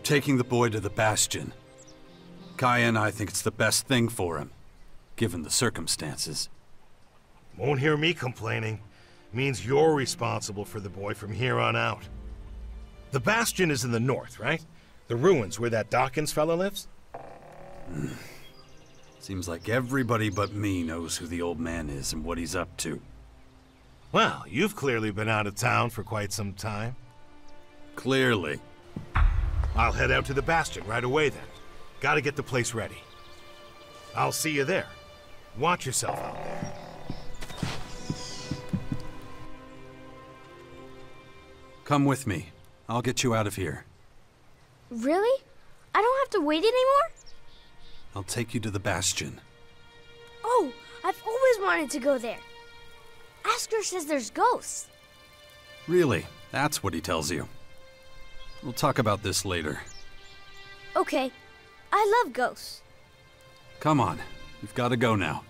taking the boy to the Bastion. Caja and I think it's the best thing for him, given the circumstances. Won't hear me complaining. Means you're responsible for the boy from here on out. The Bastion is in the north, right? The ruins where that Dawkins fella lives? Seems like everybody but me knows who the old man is and what he's up to. Well, you've clearly been out of town for quite some time. Clearly. I'll head out to the Bastion right away then. Gotta get the place ready. I'll see you there. Watch yourself out there. Come with me. I'll get you out of here. Really? I don't have to wait anymore? I'll take you to the Bastion. Oh, I've always wanted to go there. Asker says there's ghosts. Really? That's what he tells you. We'll talk about this later. Okay. I love ghosts. Come on. We've got to go now.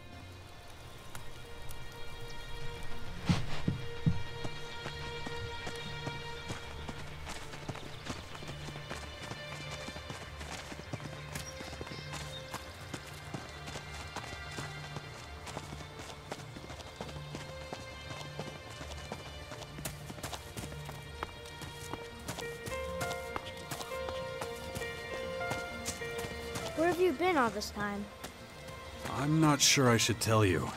Where have you been all this time? I'm not sure I should tell you.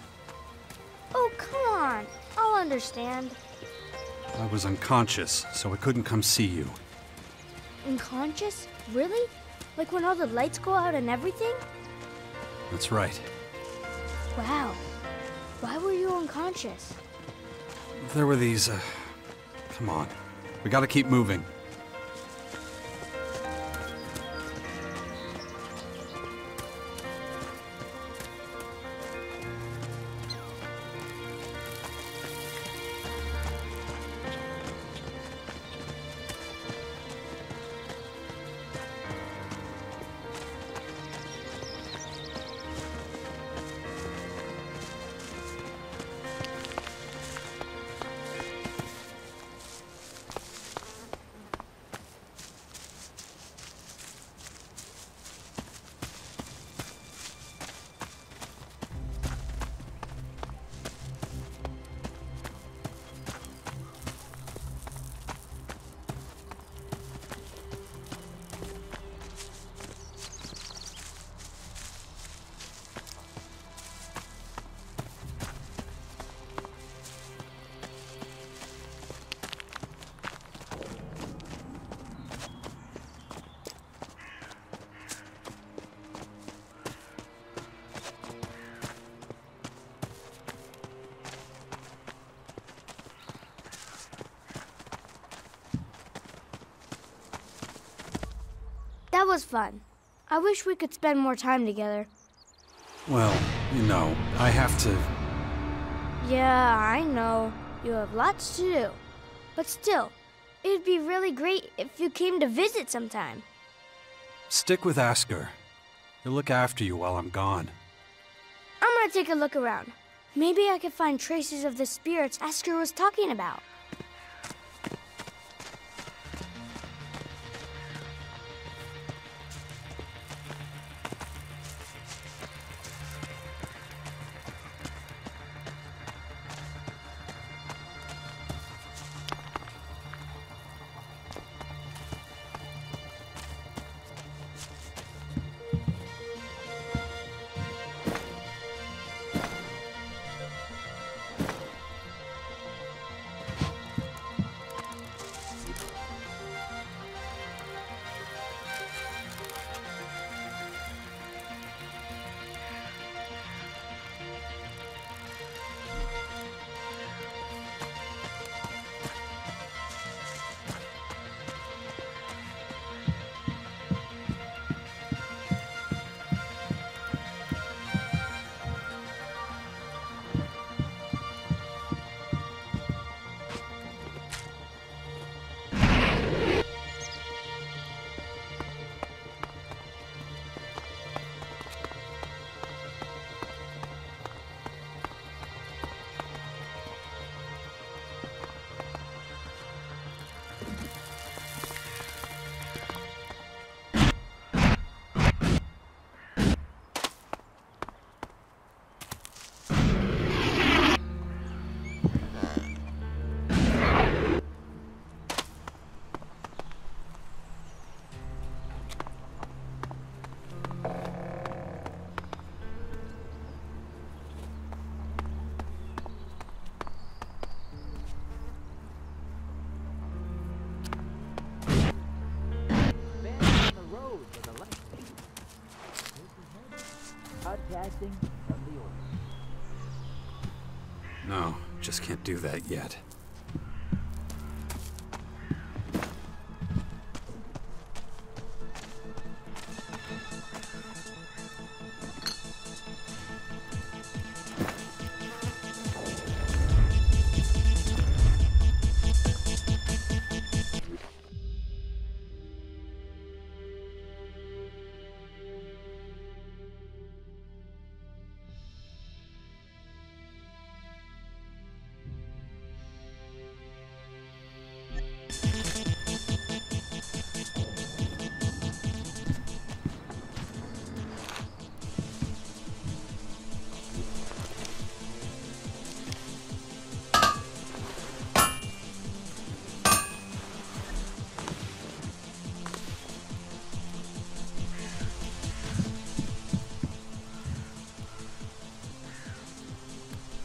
Oh, come on. I'll understand. I was unconscious, so I couldn't come see you. Unconscious? Really? Like when all the lights go out and everything? That's right. Wow. Why were you unconscious? There were these, Come on. We gotta keep moving. That was fun. I wish we could spend more time together. Well, you know, I have to... Yeah, I know. You have lots to do. But still, it'd be really great if you came to visit sometime. Stick with Asker. He'll look after you while I'm gone. I'm gonna take a look around. Maybe I could find traces of the spirits Asker was talking about. Broadcasting from the orbit. No, just can't do that yet.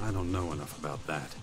I don't know enough about that.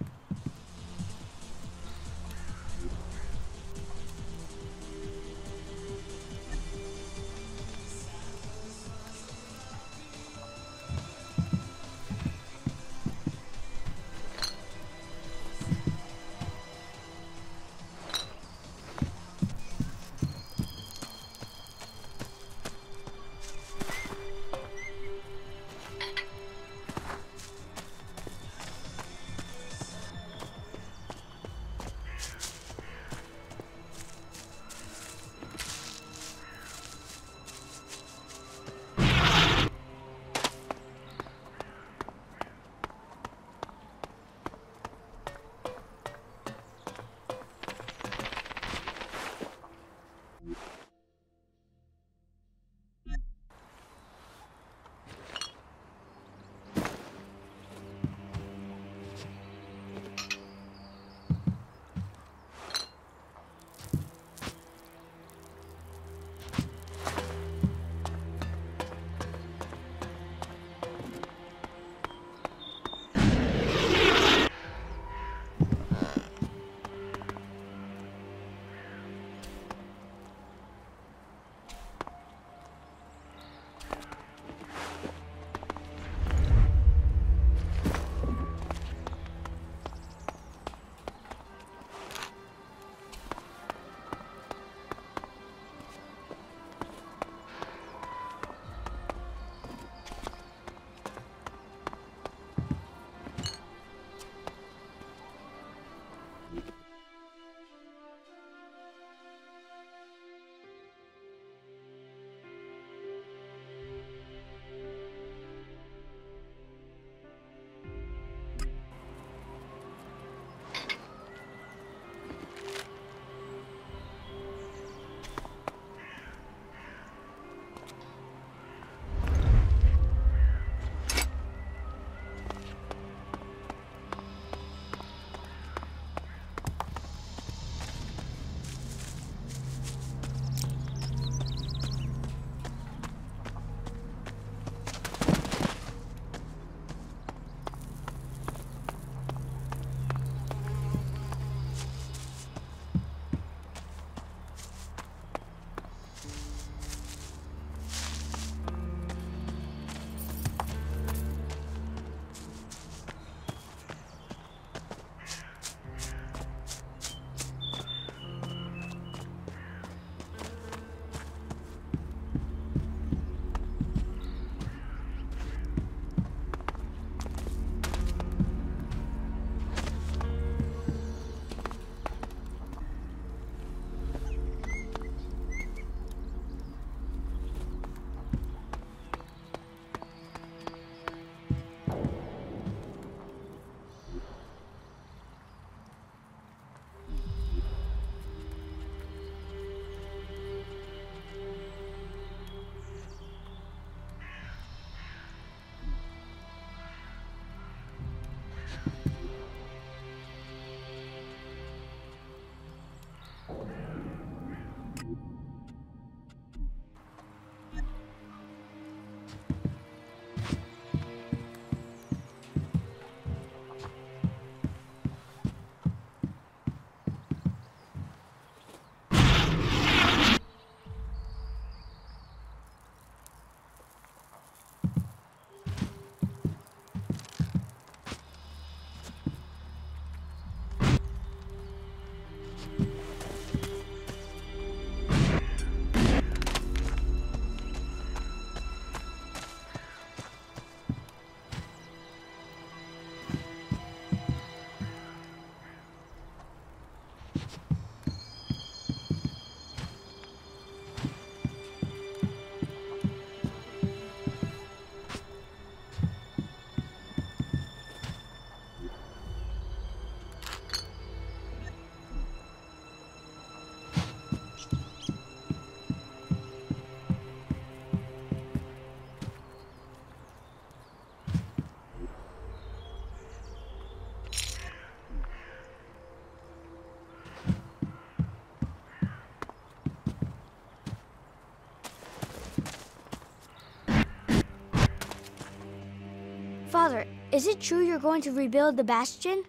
Father, is it true you're going to rebuild the Bastion?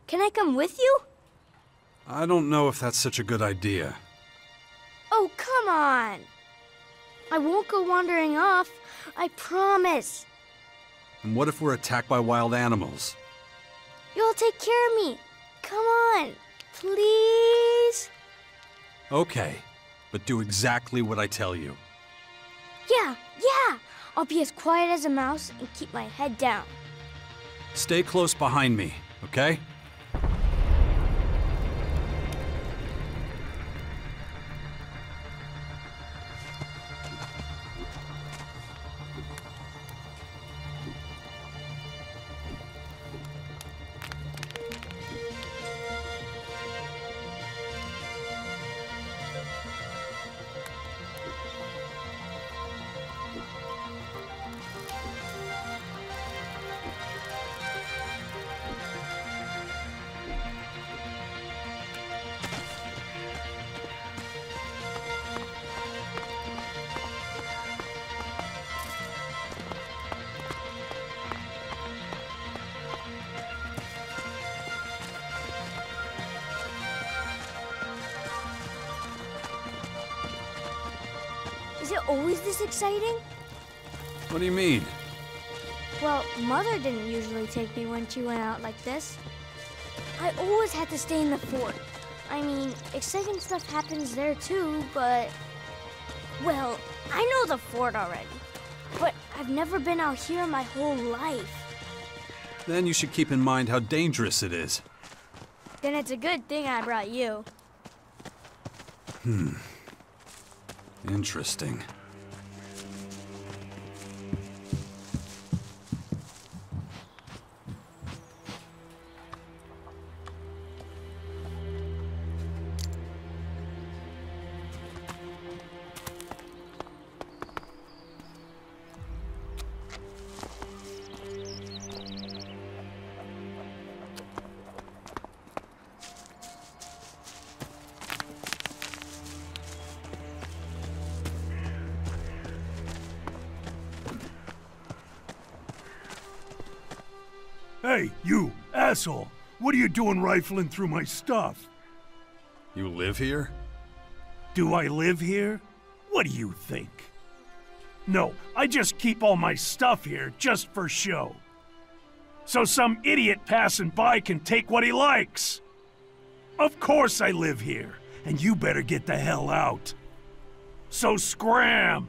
Can I come with you? I don't know if that's such a good idea. Oh, come on! I won't go wandering off. I promise. And what if we're attacked by wild animals? You'll take care of me. Come on, please? Okay, but do exactly what I tell you. Yeah. I'll be as quiet as a mouse and keep my head down. Stay close behind me, okay? Is it always this exciting? What do you mean? Well, Mother didn't usually take me when she went out like this. I always had to stay in the fort. I mean, exciting stuff happens there too, but... Well, I know the fort already, but I've never been out here my whole life. Then you should keep in mind how dangerous it is. Then it's a good thing I brought you. Interesting. Hey, you, asshole! What are you doing rifling through my stuff? You live here? Do I live here? What do you think? No, I just keep all my stuff here just for show. So some idiot passing by can take what he likes. Of course I live here, and you better get the hell out. So scram!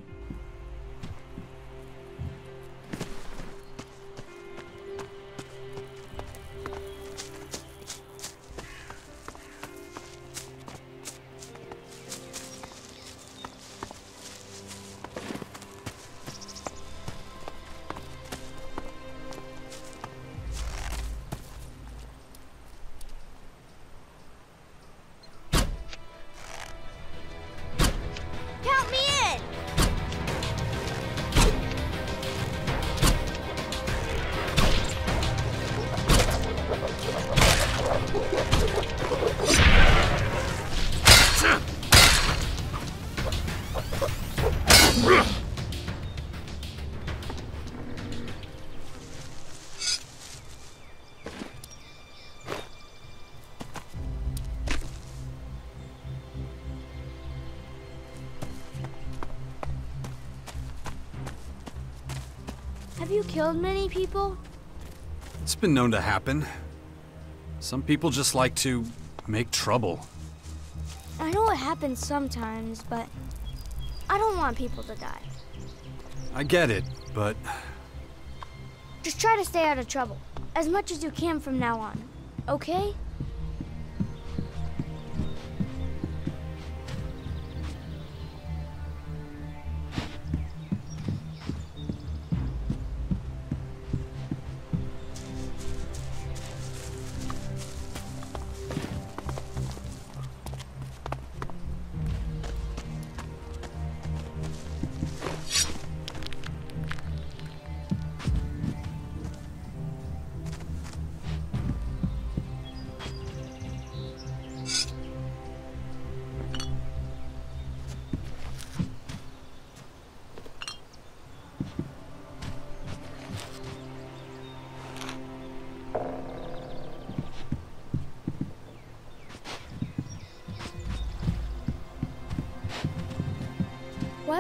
Count me in! Have you killed many people? It's been known to happen. Some people just like to make trouble. I know it happens sometimes, but I don't want people to die. I get it, but Just try to stay out of trouble, as much as you can from now on, okay?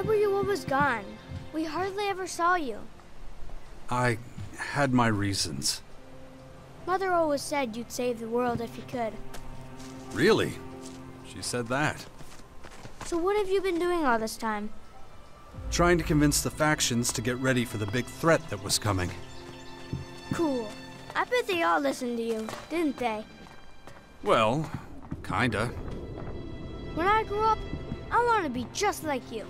Why were you always gone? We hardly ever saw you. I had my reasons. Mother always said you'd save the world if you could. Really? She said that. So what have you been doing all this time? Trying to convince the factions to get ready for the big threat that was coming. Cool. I bet they all listened to you, didn't they? Well, kinda. When I grow up, I want to be just like you.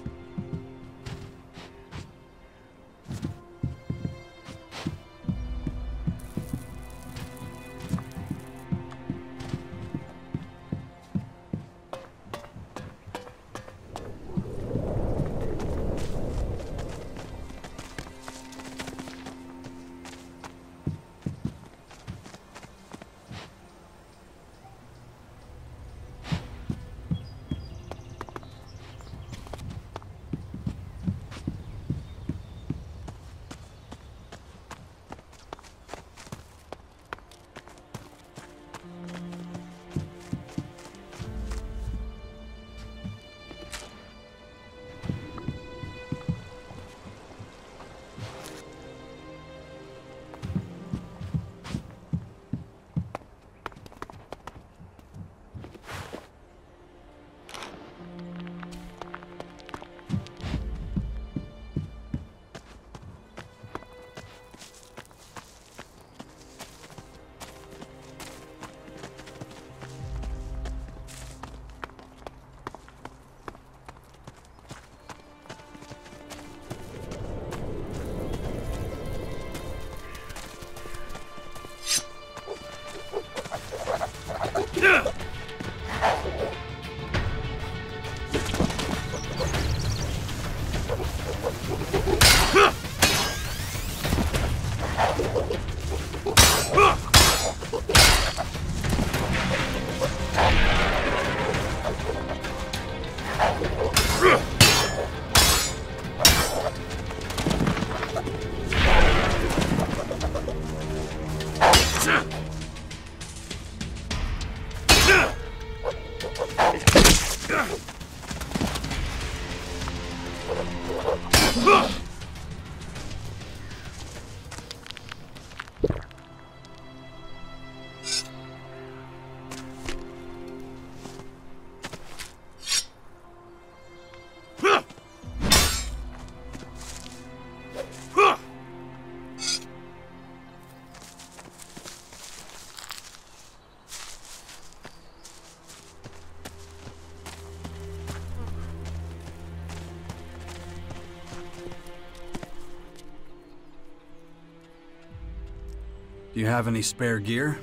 Do you have any spare gear?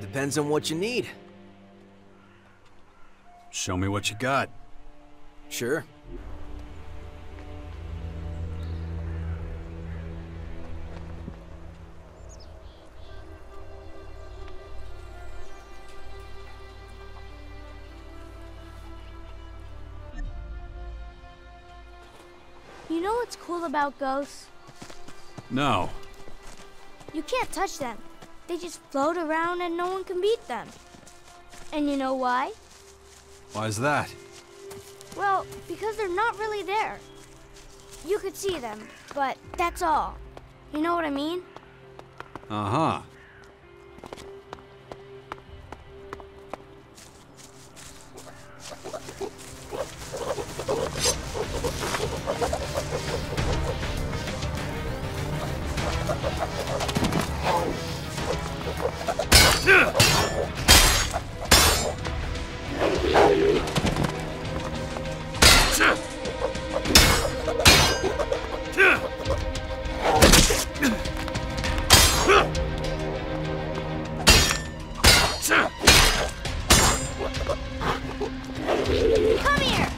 Depends on what you need. Show me what you got. Sure. You know what's cool about ghosts? No. You can't touch them. They just float around and no one can beat them. And you know why? Why's that? Well, because they're not really there. You could see them, but that's all. You know what I mean? Uh-huh. Come here!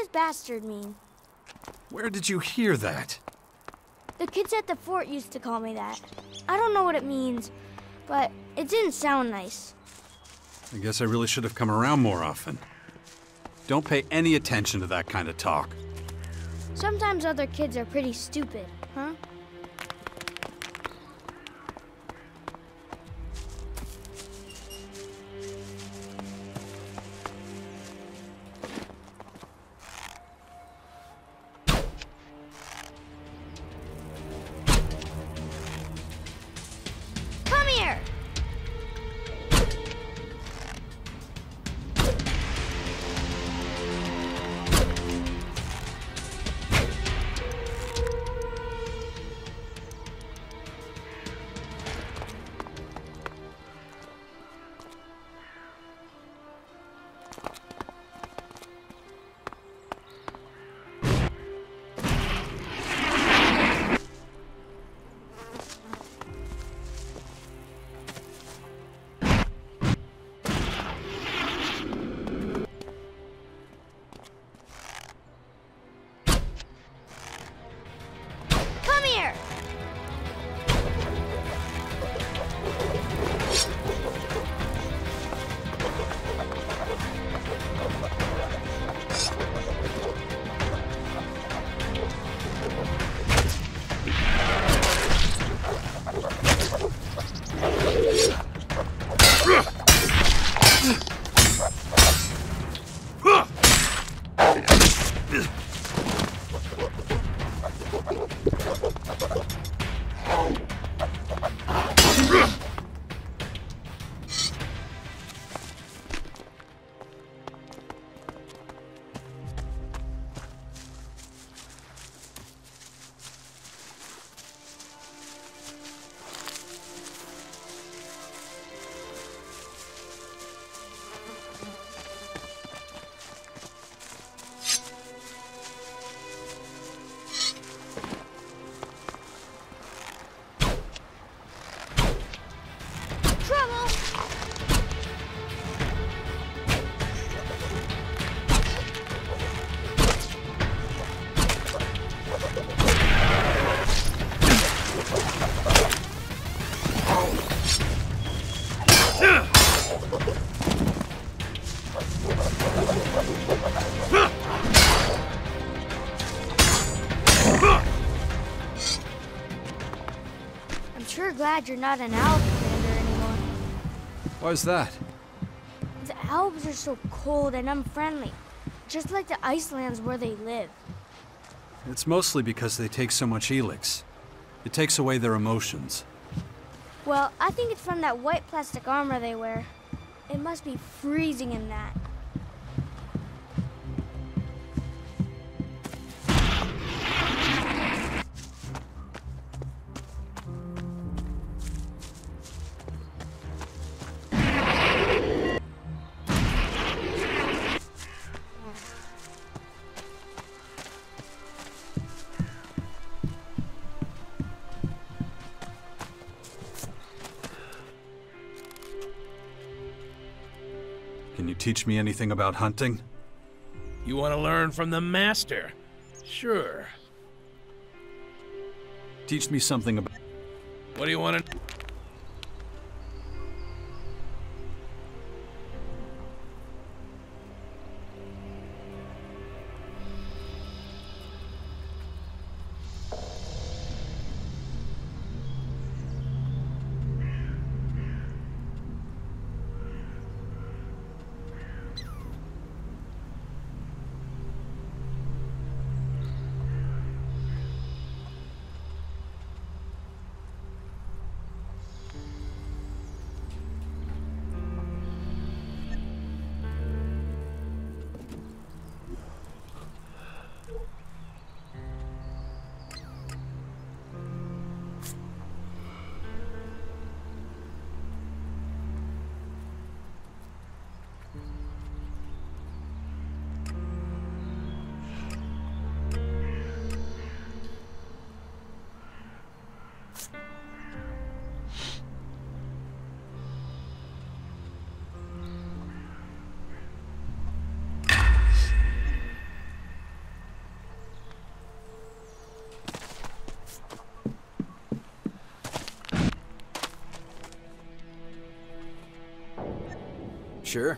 does bastard mean? Where did you hear that? The kids at the fort used to call me that. I don't know what it means, but it didn't sound nice. I guess I really should have come around more often. Don't pay any attention to that kind of talk. Sometimes other kids are pretty stupid, huh? Come here! Come here! Trouble! I'm sure glad you're not an owl commander anymore. Why's that? The Alps are so cold and unfriendly, just like the Icelands where they live. It's mostly because they take so much Elex. It takes away their emotions. Well, I think it's from that white plastic armor they wear. It must be freezing in that. Can you teach me anything about hunting? You want to learn from the master? Sure. Teach me something about... What do you want to... Sure.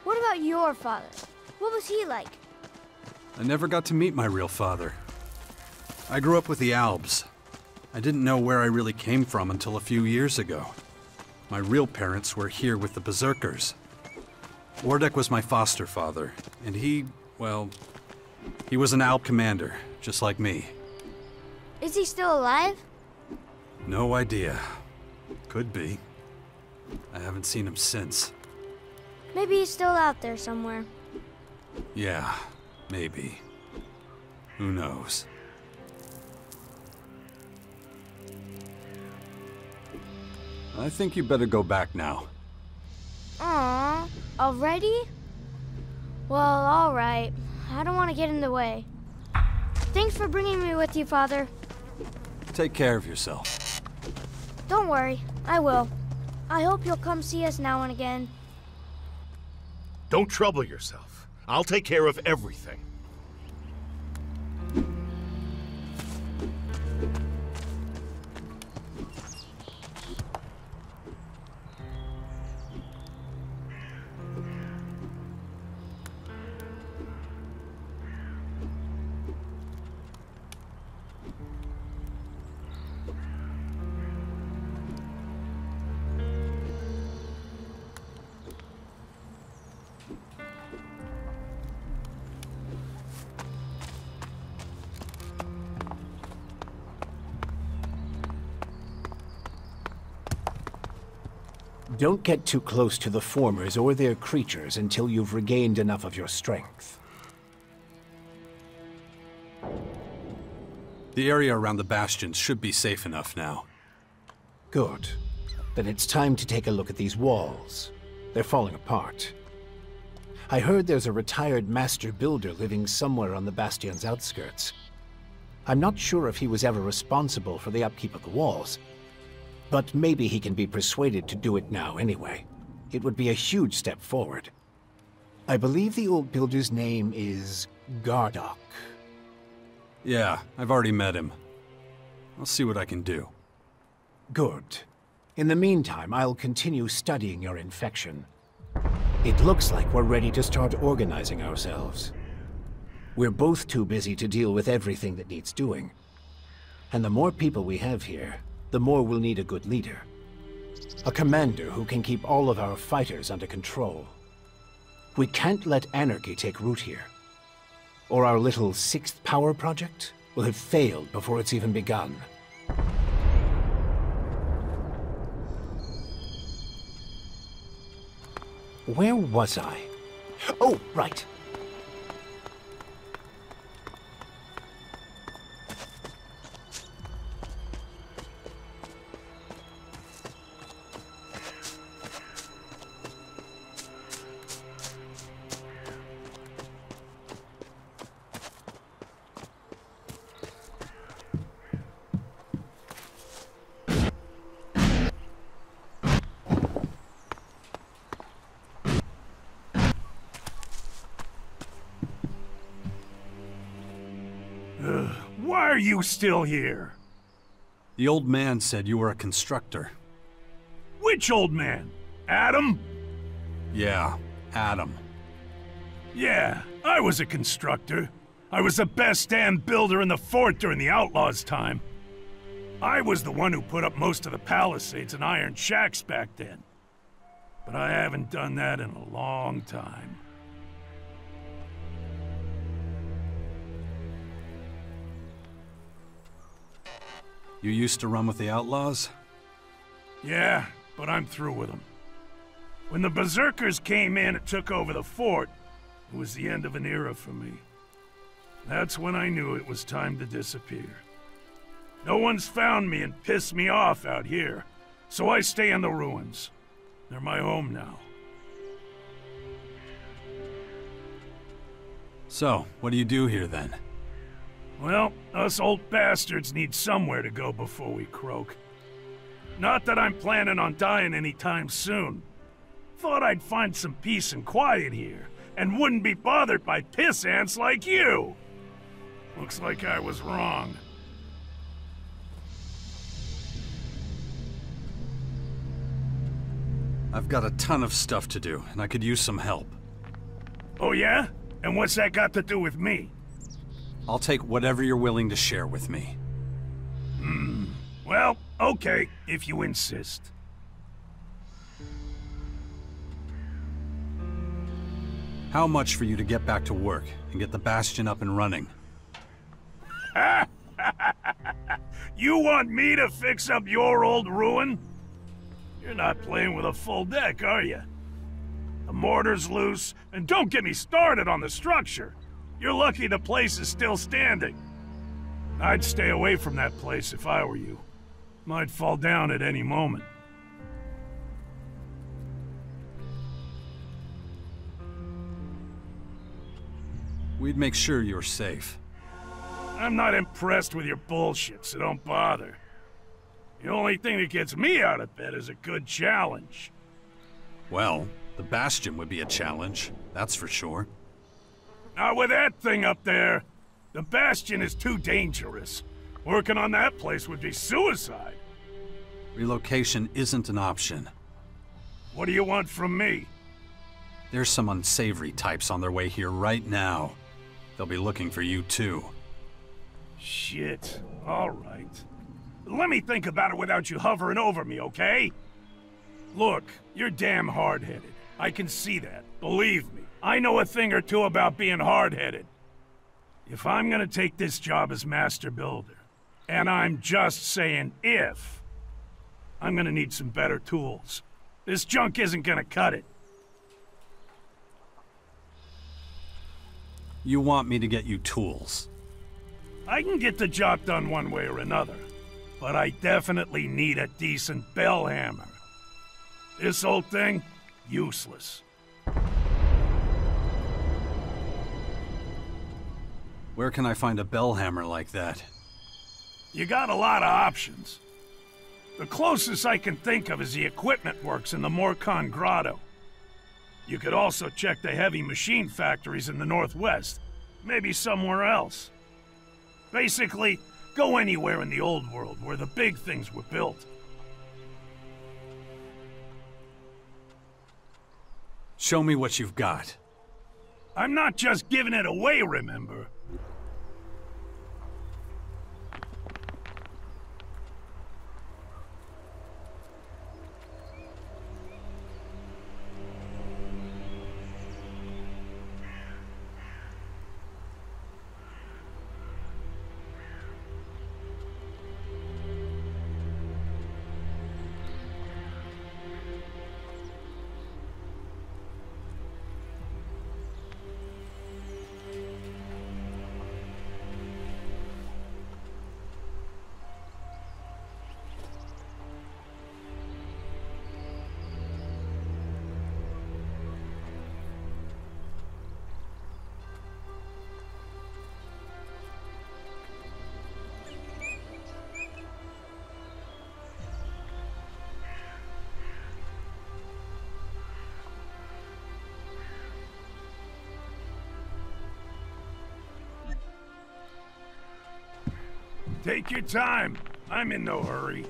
What about your father? What was he like? I never got to meet my real father. I grew up with the Albs. I didn't know where I really came from until a few years ago. My real parents were here with the Berserkers. Wardek was my foster father, and he was an Alb commander, just like me. Is he still alive? No idea. Could be. I haven't seen him since. Maybe he's still out there somewhere. Yeah, maybe. Who knows? I think you better go back now. Aww, already? Well, alright. I don't want to get in the way. Thanks for bringing me with you, Father. Take care of yourself. Don't worry, I will. I hope you'll come see us now and again. Don't trouble yourself. I'll take care of everything. Don't get too close to the Formers or their creatures until you've regained enough of your strength. The area around the Bastions should be safe enough now. Good. Then it's time to take a look at these walls. They're falling apart. I heard there's a retired master builder living somewhere on the Bastion's outskirts. I'm not sure if he was ever responsible for the upkeep of the walls, but maybe he can be persuaded to do it now anyway. It would be a huge step forward. I believe the old builder's name is Gardock. Yeah, I've already met him. I'll see what I can do. Good. In the meantime, I'll continue studying your infection. It looks like we're ready to start organizing ourselves. We're both too busy to deal with everything that needs doing. And the more people we have here, the more we'll need a good leader. A commander who can keep all of our fighters under control. We can't let anarchy take root here, or our little sixth power project will have failed before it's even begun. Where was I? Oh, right. Why are you still here? The old man said you were a constructor. Which old man? Adam? Yeah, Adam. Yeah, I was a constructor. I was the best damn builder in the fort during the Outlaws' time. I was the one who put up most of the palisades and iron shacks back then. But I haven't done that in a long time. You used to run with the Outlaws? Yeah, but I'm through with them. When the Berserkers came in and took over the fort, it was the end of an era for me. That's when I knew it was time to disappear. No one's found me and pissed me off out here, so I stay in the ruins. They're my home now. So, what do you do here then? Well, us old bastards need somewhere to go before we croak. Not that I'm planning on dying anytime soon. Thought I'd find some peace and quiet here, and wouldn't be bothered by piss ants like you. Looks like I was wrong. I've got a ton of stuff to do, and I could use some help. Oh yeah? And what's that got to do with me? I'll take whatever you're willing to share with me. Well, okay, if you insist. How much for you to get back to work and get the Bastion up and running? You want me to fix up your old ruin? You're not playing with a full deck, are you? The mortar's loose, and don't get me started on the structure. You're lucky the place is still standing. I'd stay away from that place if I were you. Might fall down at any moment. We'd make sure you're safe. I'm not impressed with your bullshit, so don't bother. The only thing that gets me out of bed is a good challenge. Well, the Bastion would be a challenge, that's for sure. Not with that thing up there. The Bastion is too dangerous. Working on that place would be suicide. Relocation isn't an option. What do you want from me? There's some unsavory types on their way here right now. They'll be looking for you too. Shit. All right. Let me think about it without you hovering over me, okay? Look, you're damn hard-headed. I can see that. Believe me. I know a thing or two about being hard-headed. If I'm gonna take this job as Master Builder, and I'm just saying if, I'm gonna need some better tools. This junk isn't gonna cut it. You want me to get you tools? I can get the job done one way or another, but I definitely need a decent bell hammer. This old thing, useless. Where can I find a bell hammer like that? You got a lot of options. The closest I can think of is the equipment works in the Morcon Grotto. You could also check the heavy machine factories in the Northwest, maybe somewhere else. Basically, go anywhere in the old world where the big things were built. Show me what you've got. I'm not just giving it away, remember? Take your time. I'm in no hurry.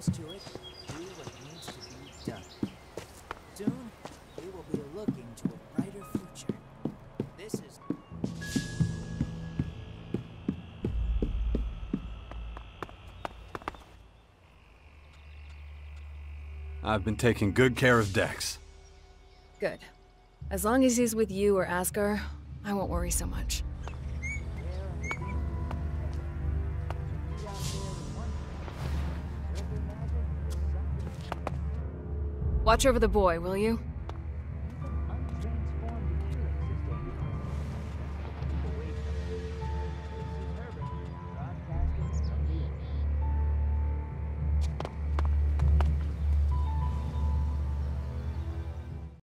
To it, do what needs to be done. Soon, we will be looking to a brighter future. This is... I've been taking good care of Dex. Good. As long as he's with you or Asgar, I won't worry so much. Watch over the boy, will you?